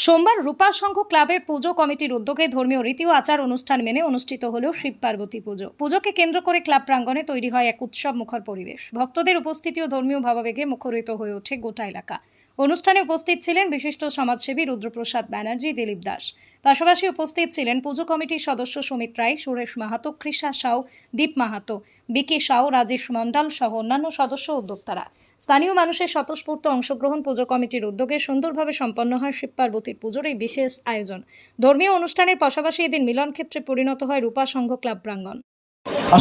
সোমবার রূপা সংঘ ক্লাবের পুজো কমিটির উদ্যোগে ধর্মীয় রীতি ও আচার অনুষ্ঠান মেনে অনুষ্ঠিত হলো শিব পার্বতী পুজো। পুজোকে কেন্দ্র করে ক্লাব প্রাঙ্গণে তৈরি হয় এক উৎসব মুখর পরিবেশ। ভক্তদের উপস্থিতি ও ধর্মীয় ভাবাবেগে মুখরিত হয়ে ওঠে গোটা এলাকা। অনুষ্ঠানে উপস্থিত ছিলেন বিশিষ্ট সমাজসেবী রুদ্রপ্রসাদ ব্যানার্জি, দিলীপ দাস। পাশাপাশি উপস্থিত ছিলেন পুজো কমিটির সদস্য সুমিত রায়, সুরেশ মাহাতো, কৃষা সাউ, দীপ মাহাতো, বিকি সাউ, রাজেশ মণ্ডল সহ অন্যান্য সদস্য উদ্যোক্তারা। স্থানীয় মানুষের স্বতঃস্ফূর্ত অংশগ্রহণ পুজো কমিটির উদ্যোগে সুন্দরভাবে সম্পন্ন হয় শিব পার্বতীর পুজোর এই বিশেষ আয়োজন। ধর্মীয় অনুষ্ঠানের পাশাপাশি এদিন মিলন ক্ষেত্রে পরিণত হয় রূপা সংঘ ক্লাব প্রাঙ্গণ।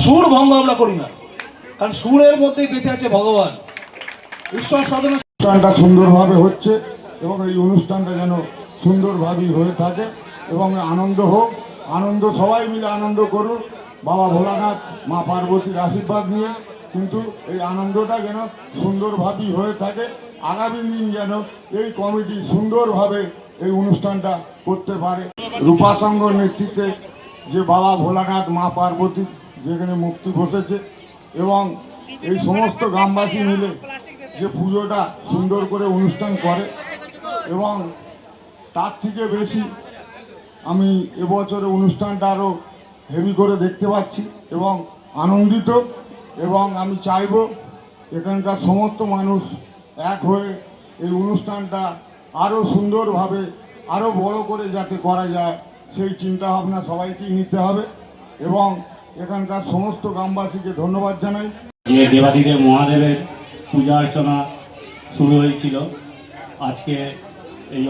সুর ভঙ্গ আমরা করি না, কারণ সুরের মধ্যেই বেঁচে আছে ভগবান, ঈশ্বর সাধনা। অনুষ্ঠানটা সুন্দরভাবে হচ্ছে এবং এই অনুষ্ঠানটা যেন সুন্দরভাবেই হয়ে থাকে এবং আনন্দ হোক, আনন্দ সবাই মিলে আনন্দ করুন, বাবা ভোলানাথ মা পার্বতীর আশীর্বাদ নিয়ে। কিন্তু এই আনন্দটা যেন সুন্দরভাবেই হয়ে থাকে। আগামী দিন যেন এই কমিটি সুন্দরভাবে এই অনুষ্ঠানটা করতে পারে। রূপা সংঘর নেতৃত্বে যে বাবা ভোলানাথ মা পার্বতী যেখানে মুক্তি বসেছে এবং এই সমস্ত গ্রামবাসী মিলে যে পুজোটা সুন্দর করে অনুষ্ঠান করে এবং তার থেকে বেশি আমি এবছরে অনুষ্ঠানটা আরও হেভি করে দেখতে পাচ্ছি এবং আনন্দিত। এবং আমি চাইব এখানকার সমস্ত মানুষ এক হয়ে এই অনুষ্ঠানটা আরও সুন্দরভাবে আরও বড় করে যাতে করা যায় সেই চিন্তাভাবনা সবাইকেই নিতে হবে এবং এখানকার সমস্ত গ্রামবাসীকে ধন্যবাদ জানাই। যে দেবাদিদেব মহাদেবের পূজা অর্চনা শুরু হয়েছিল আজকে এই